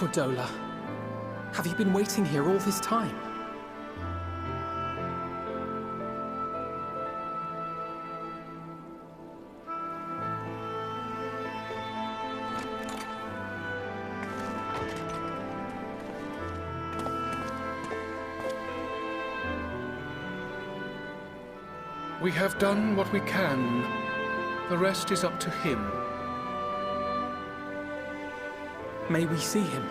for Dola? Have you been waiting here all this time? We have done what we can. The rest is up to him. May we see him?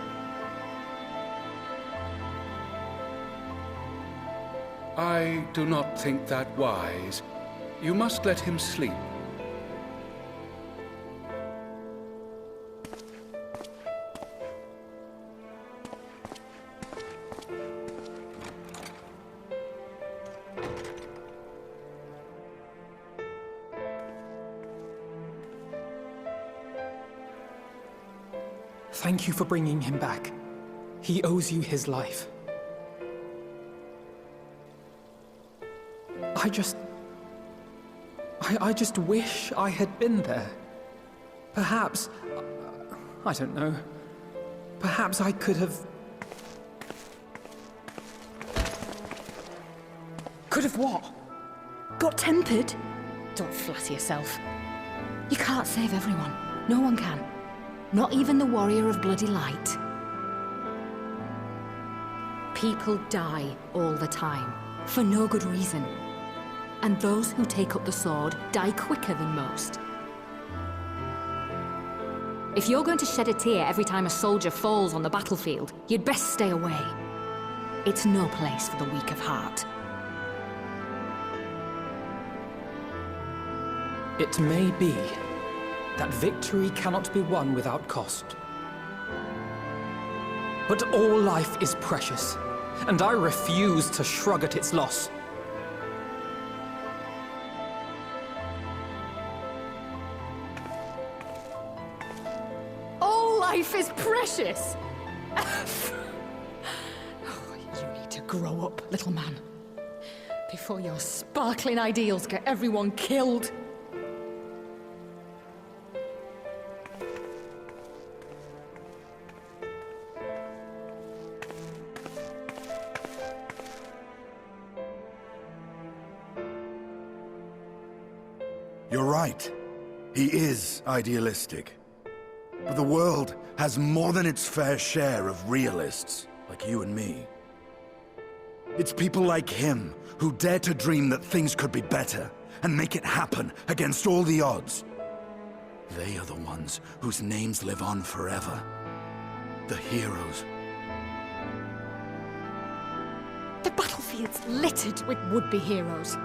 I do not think that wise. You must let him sleep. Thank you for bringing him back. He owes you his life. I just wish I had been there. Perhaps, I don't know, perhaps I could have... Could have what? Got tempered? Don't flatter yourself. You can't save everyone. No one can. Not even the warrior of bloody light. People die all the time, for no good reason. And those who take up the sword die quicker than most. If you're going to shed a tear every time a soldier falls on the battlefield, you'd best stay away. It's no place for the weak of heart. It may be that victory cannot be won without cost. But all life is precious, and I refuse to shrug at its loss. All life is precious! You need to grow up, little man. Before your sparkling ideals get everyone killed. You're right. He is idealistic. But the world has more than its fair share of realists, like you and me. It's people like him who dare to dream that things could be better, and make it happen against all the odds. They are the ones whose names live on forever. The heroes. The battlefield's littered with would-be heroes.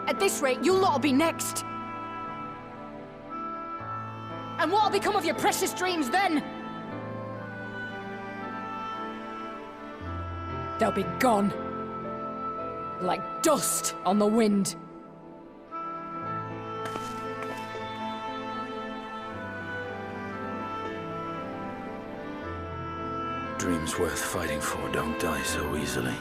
At this rate, you'll lot'll be next. And what'll become of your precious dreams then? They'll be gone. Like dust on the wind. Dreams worth fighting for don't die so easily.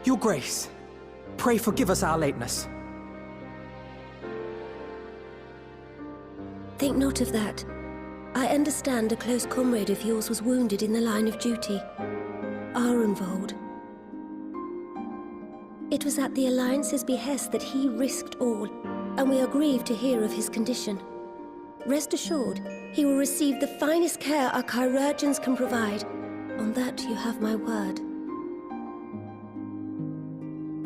Your Grace, pray forgive us our lateness. Think not of that. I understand a close comrade of yours was wounded in the line of duty. Arenvold. It was at the Alliance's behest that he risked all, and we are grieved to hear of his condition. Rest assured, he will receive the finest care our chirurgeons can provide. On that you have my word.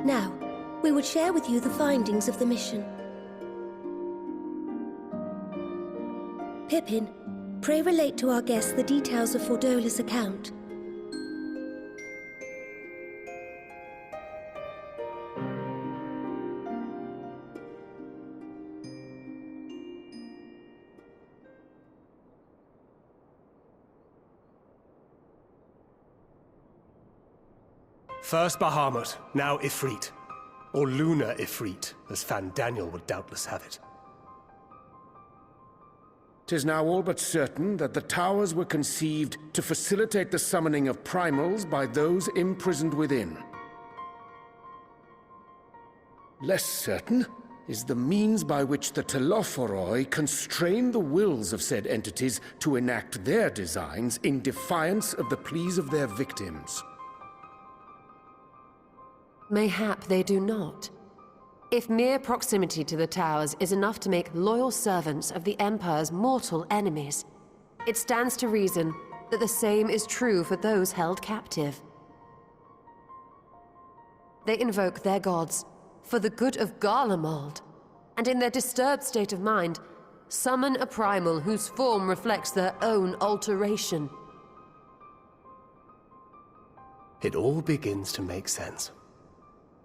Now, we would share with you the findings of the mission. Pippin, pray relate to our guests the details of Fordola's account. First Bahamut, now Ifrit. Or Lunar Ifrit, as Fan Daniel would doubtless have it. 'Tis now all but certain that the towers were conceived to facilitate the summoning of primals by those imprisoned within. Less certain is the means by which the Telophoroi constrain the wills of said entities to enact their designs in defiance of the pleas of their victims. Mayhap they do not. If mere proximity to the towers is enough to make loyal servants of the Empire's mortal enemies, it stands to reason that the same is true for those held captive. They invoke their gods for the good of Garlemald, and in their disturbed state of mind, summon a primal whose form reflects their own alteration. It all begins to make sense.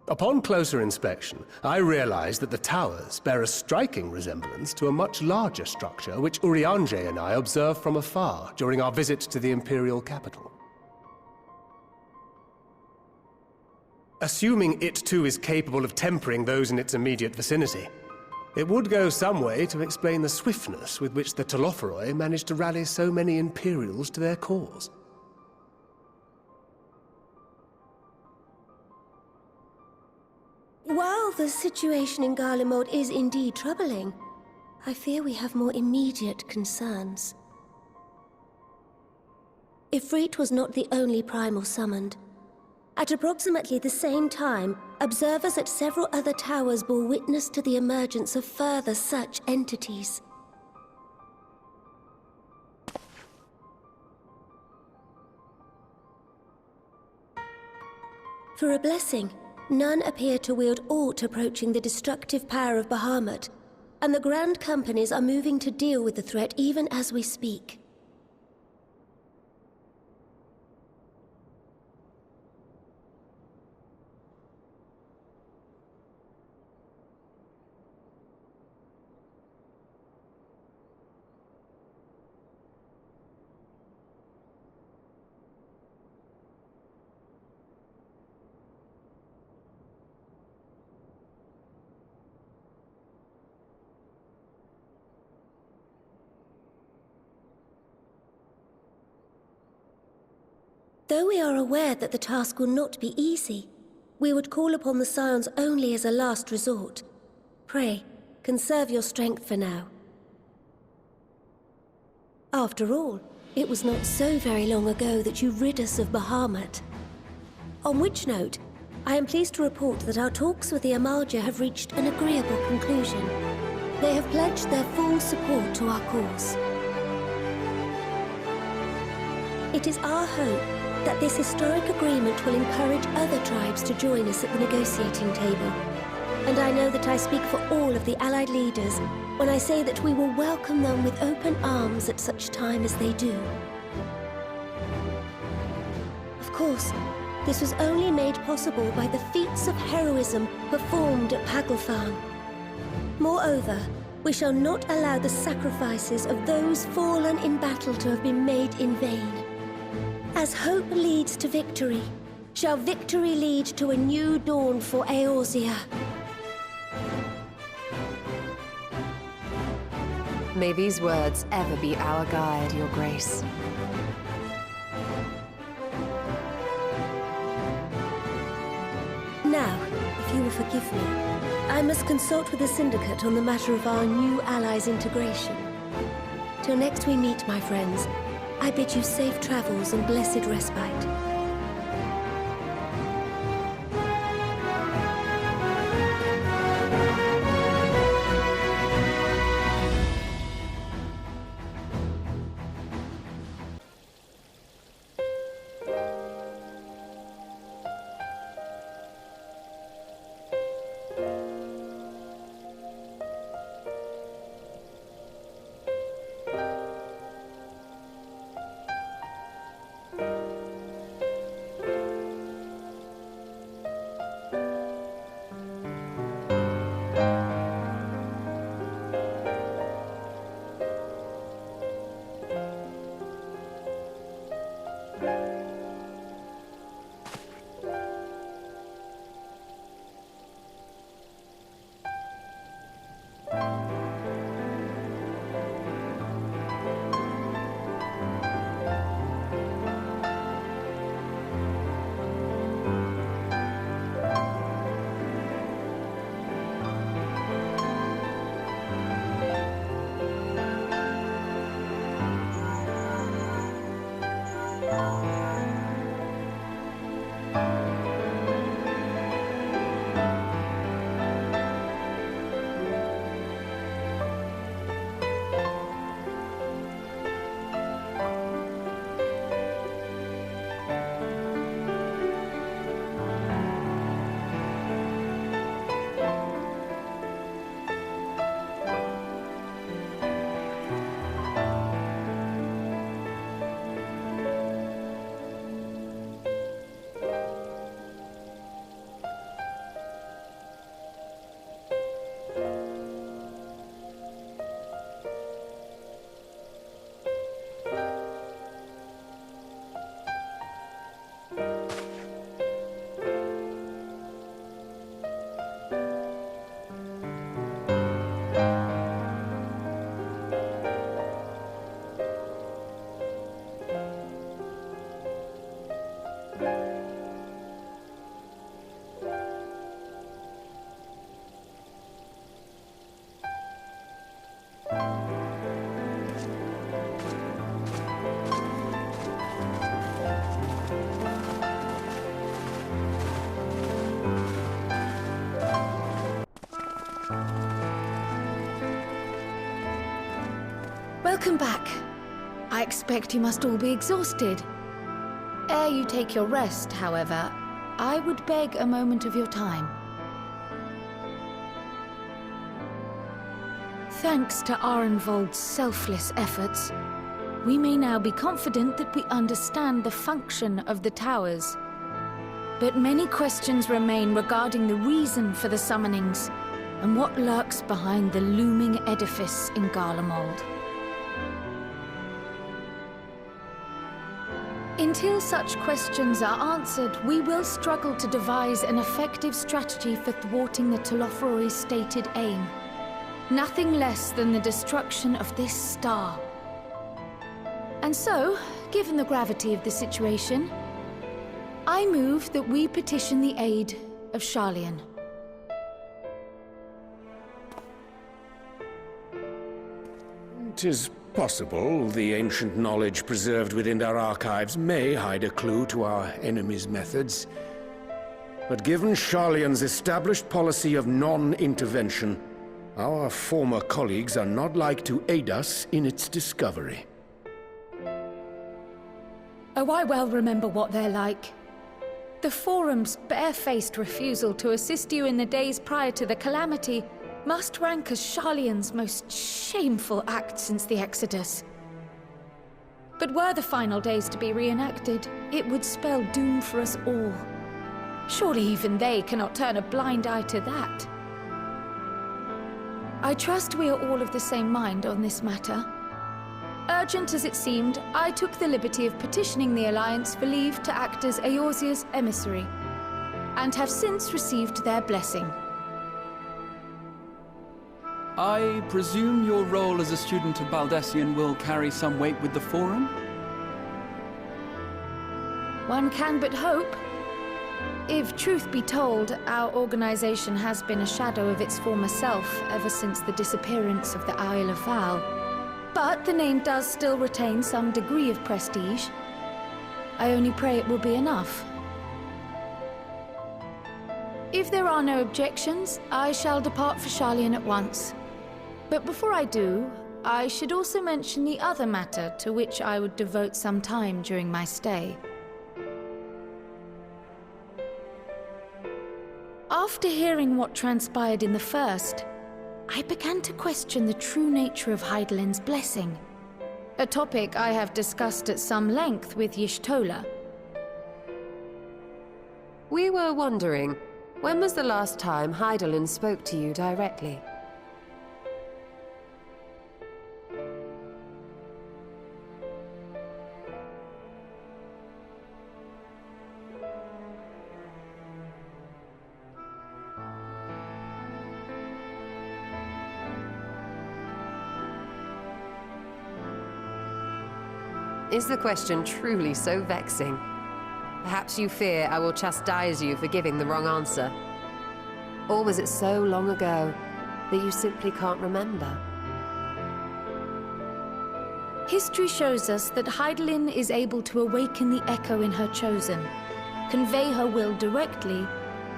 Upon closer inspection, I realized that the towers bear a striking resemblance to a much larger structure which Urianger and I observed from afar during our visit to the Imperial capital. Assuming it too is capable of tempering those in its immediate vicinity, it would go some way to explain the swiftness with which the Telophoroi managed to rally so many Imperials to their cause. While the situation in Garlemald is indeed troubling, I fear we have more immediate concerns. Ifrit was not the only primal summoned. At approximately the same time, observers at several other towers bore witness to the emergence of further such entities. For a blessing, none appear to wield aught approaching the destructive power of Bahamut, and the Grand Companies are moving to deal with the threat even as we speak. Though we are aware that the task will not be easy, we would call upon the Scions only as a last resort. Pray, conserve your strength for now. After all, it was not so very long ago that you rid us of Bahamut. On which note, I am pleased to report that our talks with the Amalja have reached an agreeable conclusion. They have pledged their full support to our cause. It is our hope that this historic agreement will encourage other tribes to join us at the negotiating table. And I know that I speak for all of the Allied leaders when I say that we will welcome them with open arms at such time as they do. Of course, this was only made possible by the feats of heroism performed at Paglfan. Moreover, we shall not allow the sacrifices of those fallen in battle to have been made in vain. As hope leads to victory, shall victory lead to a new dawn for Eorzea. May these words ever be our guide, Your Grace. forgive me. I must consult with the Syndicate on the matter of our new allies' integration. Till next we meet, my friends, I bid you safe travels and blessed respite. Welcome back. I expect you must all be exhausted. Ere you take your rest, however, I would beg a moment of your time. Thanks to Arenvold's selfless efforts, we may now be confident that we understand the function of the towers. But many questions remain regarding the reason for the summonings and what lurks behind the looming edifice in Garlemald. Until such questions are answered, we will struggle to devise an effective strategy for thwarting the Telophoroi's stated aim. Nothing less than the destruction of this star. And so, given the gravity of the situation, I move that we petition the aid of Sharlayan. It is possible the ancient knowledge preserved within our archives may hide a clue to our enemy's methods. But given Sharlayan's established policy of non-intervention, our former colleagues are not like to aid us in its discovery. Oh, I well remember what they're like. The Forum's barefaced refusal to assist you in the days prior to the calamity must rank as Sharlayan's most shameful act since the Exodus. But were the final days to be reenacted, it would spell doom for us all. Surely even they cannot turn a blind eye to that. I trust we are all of the same mind on this matter. Urgent as it seemed, I took the liberty of petitioning the Alliance for leave to act as Eorzea's emissary, and have since received their blessing. I presume your role as a student of Baldessian will carry some weight with the Forum? One can but hope. If truth be told, our organization has been a shadow of its former self ever since the disappearance of the Isle of Val. But the name does still retain some degree of prestige. I only pray it will be enough. If there are no objections, I shall depart for Sharlayan at once. But before I do, I should also mention the other matter to which I would devote some time during my stay. After hearing what transpired in the first, I began to question the true nature of Hydaelyn's blessing. A topic I have discussed at some length with Y'shtola. We were wondering, when was the last time Hydaelyn spoke to you directly? Is the question truly so vexing? Perhaps you fear I will chastise you for giving the wrong answer. Or was it so long ago that you simply can't remember? History shows us that Hydaelyn is able to awaken the echo in her chosen, convey her will directly,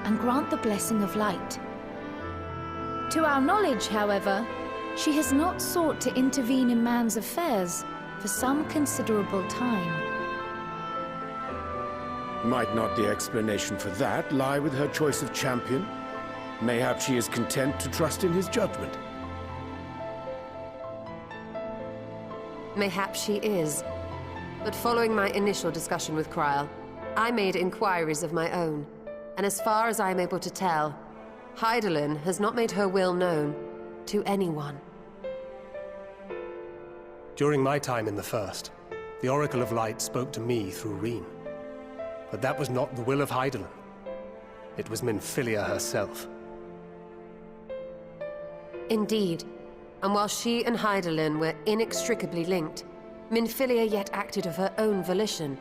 and grant the blessing of light. To our knowledge, however, she has not sought to intervene in man's affairs for some considerable time. Might not the explanation for that lie with her choice of champion? Mayhap she is content to trust in his judgment. Mayhap she is. But following my initial discussion with Kryl, I made inquiries of my own. And as far as I am able to tell, Hydaelyn has not made her will known to anyone. During my time in the First, the Oracle of Light spoke to me through Reen. But that was not the will of Hydaelyn. It was Minfilia herself. Indeed. And while she and Hydaelyn were inextricably linked, Minfilia yet acted of her own volition.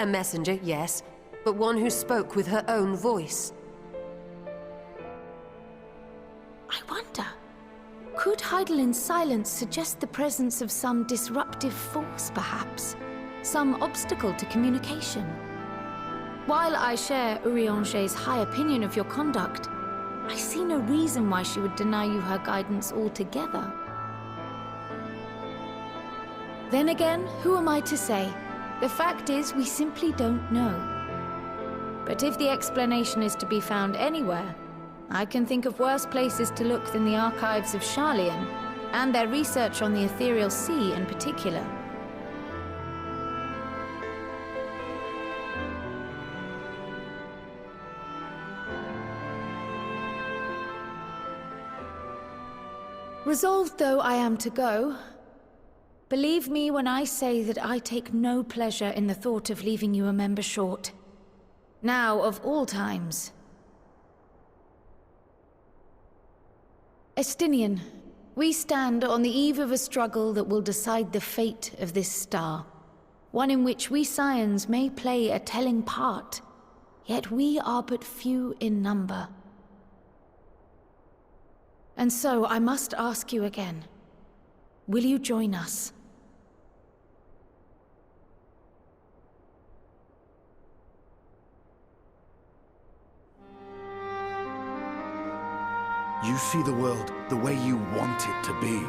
A messenger, yes, but one who spoke with her own voice. I wonder, could Hydaelyn's silence suggest the presence of some disruptive force, perhaps? Some obstacle to communication? While I share Urianger's high opinion of your conduct, I see no reason why she would deny you her guidance altogether. Then again, who am I to say? The fact is, we simply don't know. But if the explanation is to be found anywhere, I can think of worse places to look than the archives of Sharlayan, and their research on the Ethereal Sea in particular. Resolved though I am to go, believe me when I say that I take no pleasure in the thought of leaving you a member short. Now, of all times. Estinian, we stand on the eve of a struggle that will decide the fate of this star. One in which we Scions may play a telling part, yet we are but few in number. And so I must ask you again, will you join us? You see the world the way you want it to be.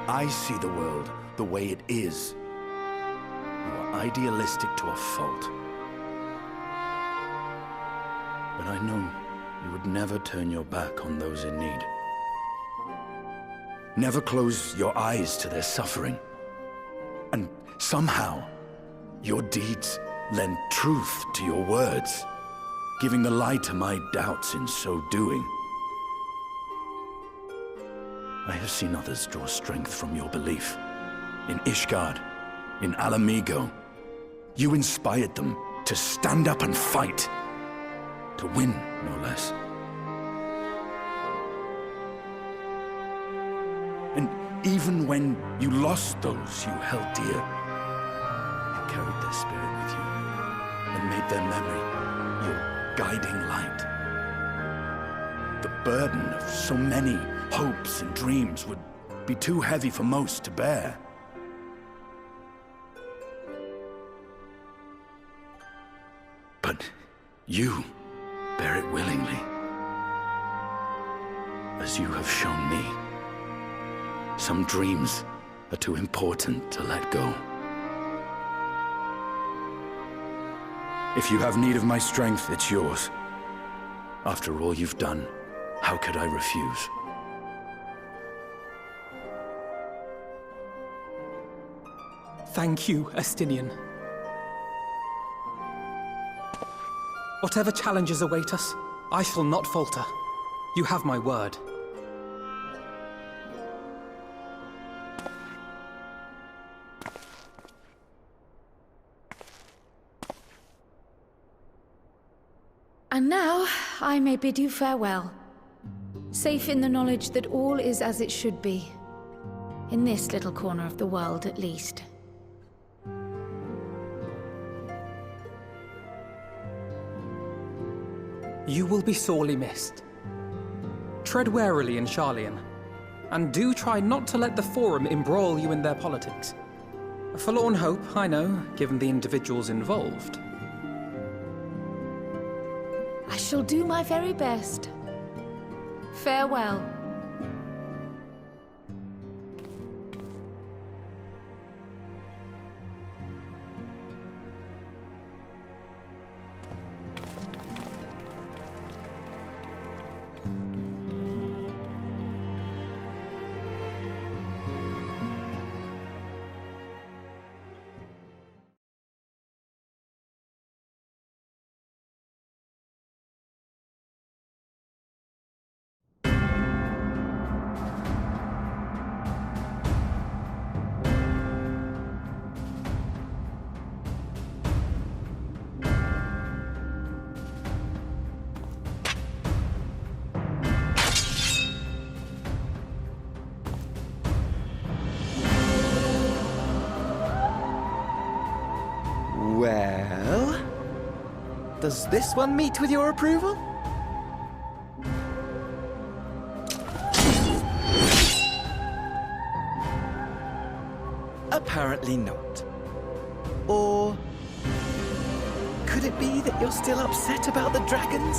I see the world the way it is. You are idealistic to a fault. But I know you would never turn your back on those in need. Never close your eyes to their suffering. And somehow, your deeds lend truth to your words, giving the lie to my doubts in so doing. I have seen others draw strength from your belief. In Ishgard, in Alamigo, you inspired them to stand up and fight. To win, no less. And even when you lost those you held dear, you carried their spirit with you and made their memory your guiding light. The burden of so many hopes and dreams would be too heavy for most to bear. But you bear it willingly, as you have shown me. Some dreams are too important to let go. If you have need of my strength, it's yours. After all you've done, how could I refuse? Thank you, Estinian. Whatever challenges await us, I shall not falter. You have my word. And now, I may bid you farewell. Safe in the knowledge that all is as it should be. In this little corner of the world, at least. You will be sorely missed. Tread warily in Sharlayan, and do try not to let the Forum embroil you in their politics. A forlorn hope, I know, given the individuals involved. I shall do my very best. Farewell. Well, does this one meet with your approval? Apparently not. Or could it be that you're still upset about the dragons?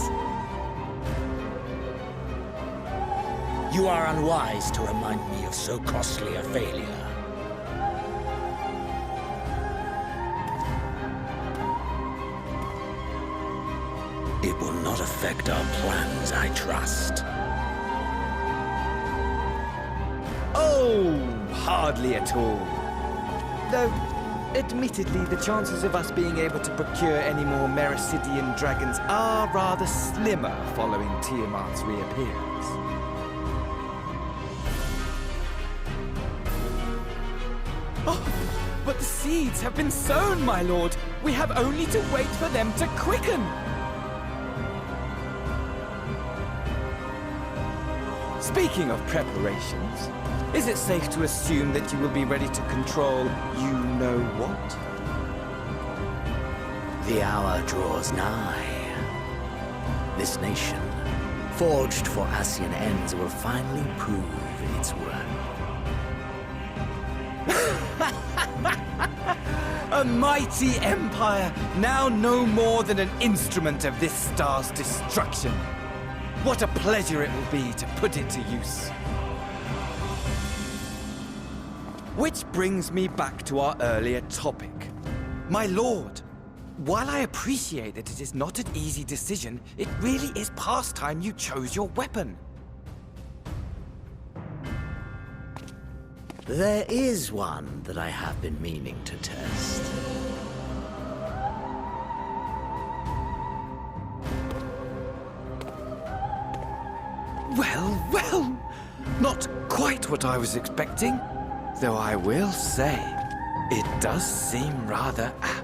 You are unwise to remind me of so costly a failure. It will not affect our plans, I trust. Oh, hardly at all. Though, admittedly, the chances of us being able to procure any more Mericidian dragons are rather slimmer following Tiamat's reappearance. Oh, but the seeds have been sown, my lord. We have only to wait for them to quicken. Speaking of preparations, is it safe to assume that you will be ready to control you-know-what? The hour draws nigh. This nation, forged for Asian ends, will finally prove its worth. A mighty empire, now no more than an instrument of this star's destruction. What a pleasure it will be to put it to use. Which brings me back to our earlier topic. My lord, while I appreciate that it is not an easy decision, it really is past time you chose your weapon. There is one that I have been meaning to test. Well, well, not quite what I was expecting. Though I will say, it does seem rather apt.